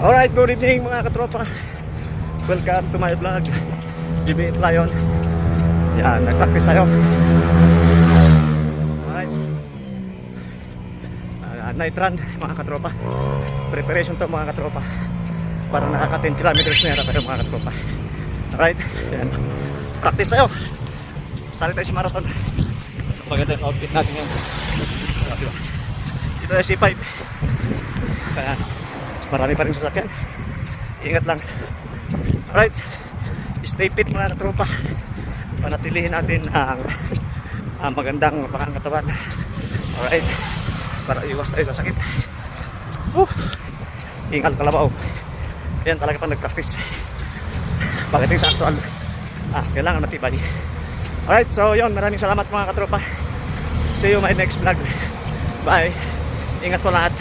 Alright, good evening mga katropa. Welcome to my vlog, GB Lion. Yan, nag-practice tayo. Alright, night run mga katropa. Preparation to mga katropa. Para nakaka 10 kilometers na yata tayo mga katropa. Alright, yan. Practice tayo. Sali tayo si marathon. Maganda yung outfit natin ngayon. Ito yung C5. Kaya marami pa rin sasakyan. Ingat lang. Alright, stay fit mga katropa. Panatilihin natin ang magandang pangangatawan. Alright, para iwas tayo sa sakit. Ingal kalabaw. Yan talaga pang nag-practice. Pagdating sa actual, kailangan matibay. Alright, so yun, maraming salamat mga katropa. See you my next vlog. Bye. Ingat po lahat.